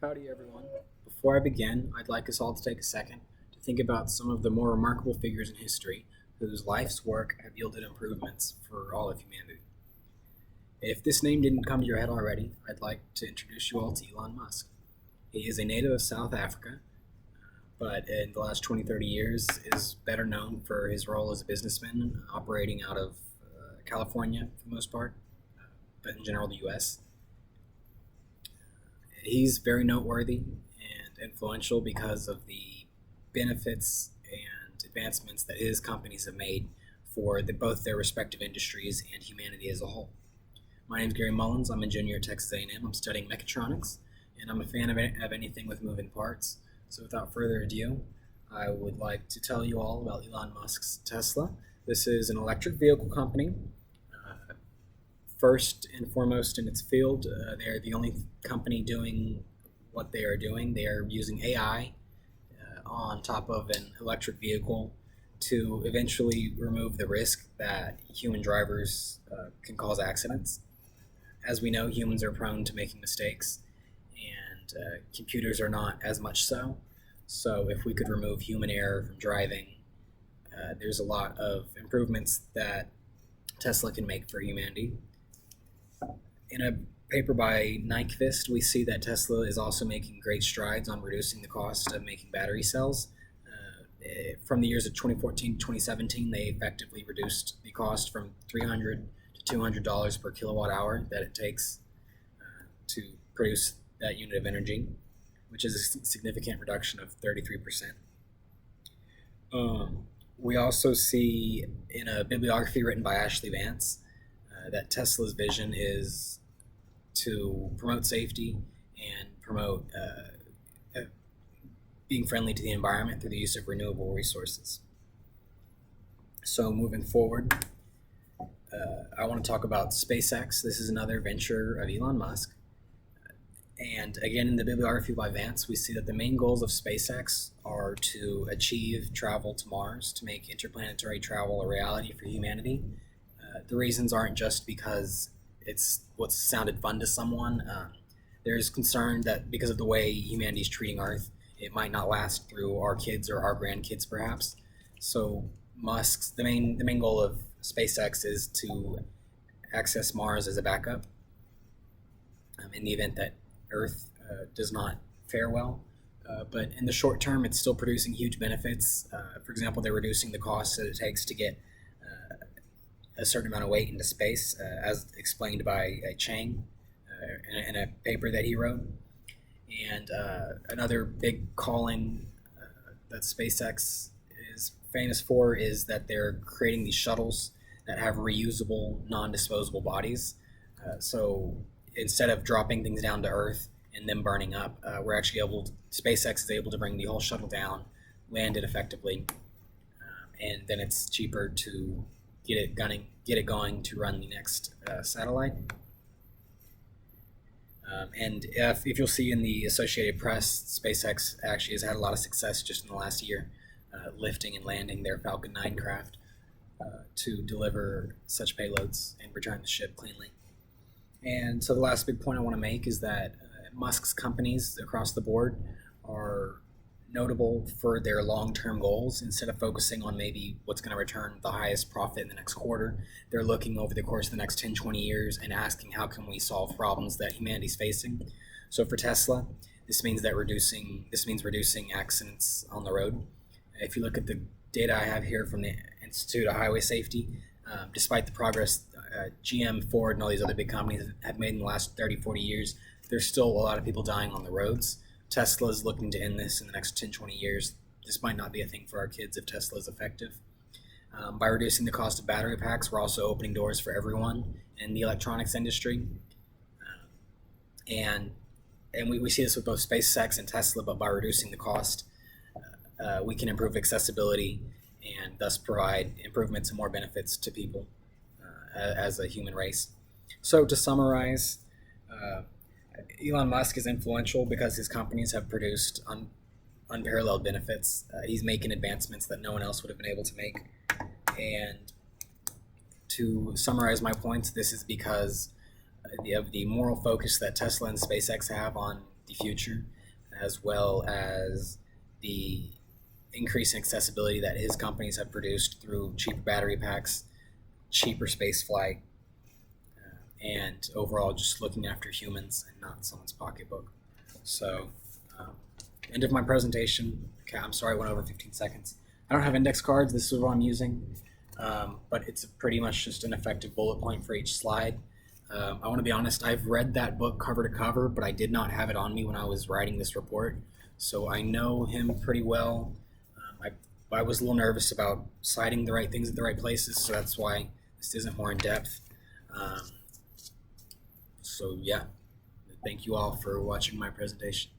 Howdy everyone. Before I begin, I'd like us all to take a second to think about some of the more remarkable figures in history whose life's work have yielded improvements for all of humanity. If this name didn't come to your head already, I'd like to introduce you all to Elon Musk. He is a native of South Africa, but in the last 20-30 years is better known for his role as a businessman operating out of California for the most part, but in general the US. He's very noteworthy and influential because of the benefits and advancements that his companies have made for both their respective industries and humanity as a whole. My name is Gary Mullins. I'm a junior at Texas A&M. I'm studying mechatronics, and I'm a fan of anything with moving parts. So without further ado, I would like to tell you all about Elon Musk's Tesla. This is an electric vehicle company. First and foremost in its field, they're the only company doing what they are doing. They are using AI on top of an electric vehicle to eventually remove the risk that human drivers can cause accidents. As we know, humans are prone to making mistakes, and computers are not as much so. So if we could remove human error from driving, there's a lot of improvements that Tesla can make for humanity. In a paper by Nyquist, we see that Tesla is also making great strides on reducing the cost of making battery cells. From the years of 2014 to 2017, they effectively reduced the cost from $300 to $200 per kilowatt hour that it takes to produce that unit of energy, which is a significant reduction of 33%. We also see in a bibliography written by Ashley Vance that Tesla's vision is to promote safety and promote being friendly to the environment through the use of renewable resources. So moving forward, I want to talk about SpaceX. This is another venture of Elon Musk. And again, in the bibliography by Vance, we see that the main goals of SpaceX are to achieve travel to Mars, to make interplanetary travel a reality for humanity. The reasons aren't just because it's what sounded fun to someone. There's concern that because of the way humanity's treating Earth, it might not last through our kids or our grandkids, perhaps. So the main goal of SpaceX is to access Mars as a backup in the event that Earth does not fare well. But in the short term, it's still producing huge benefits. For example, they're reducing the cost that it takes to get a certain amount of weight into space, as explained by Chang in a paper that he wrote. And another big calling that SpaceX is famous for is that they're creating these shuttles that have reusable, non-disposable bodies. So instead of dropping things down to Earth and them burning up, SpaceX is able to bring the whole shuttle down, land it effectively, and then it's cheaper to get it going to run the next satellite. And if you'll see in the Associated Press, SpaceX actually has had a lot of success just in the last year, lifting and landing their Falcon 9 craft to deliver such payloads and return the ship cleanly. And so the last big point I want to make is that Musk's companies across the board are notable for their long-term goals. Instead of focusing on maybe what's going to return the highest profit in the next quarter, they're looking over the course of the next 10-20 years and asking how can we solve problems that humanity's facing. So for Tesla, this means reducing accidents on the road. If you look at the data I have here from the Institute of Highway Safety, despite the progress GM, Ford, and all these other big companies have made in the last 30-40 years, there's still a lot of people dying on the roads. Tesla is looking to end this in the next 10-20 years. This might not be a thing for our kids if Tesla is effective. By reducing the cost of battery packs, we're also opening doors for everyone in the electronics industry. And we see this with both SpaceX and Tesla, but by reducing the cost, we can improve accessibility and thus provide improvements and more benefits to people as a human race. So to summarize, Elon Musk is influential because his companies have produced unparalleled benefits. He's making advancements that no one else would have been able to make. And to summarize my points, this is because of the moral focus that Tesla and SpaceX have on the future, as well as the increasing accessibility that his companies have produced through cheaper battery packs, cheaper space flight, and overall just looking after humans and not someone's pocketbook. So, end of my presentation. Okay, I'm sorry I went over 15 seconds. I don't have index cards. This is what I'm using, but it's pretty much just an effective bullet point for each slide. I want to be honest, I've read that book cover to cover, but I did not have it on me when I was writing this report. So I know him pretty well. I was a little nervous about citing the right things at the right places, so that's why this isn't more in depth. So yeah, thank you all for watching my presentation.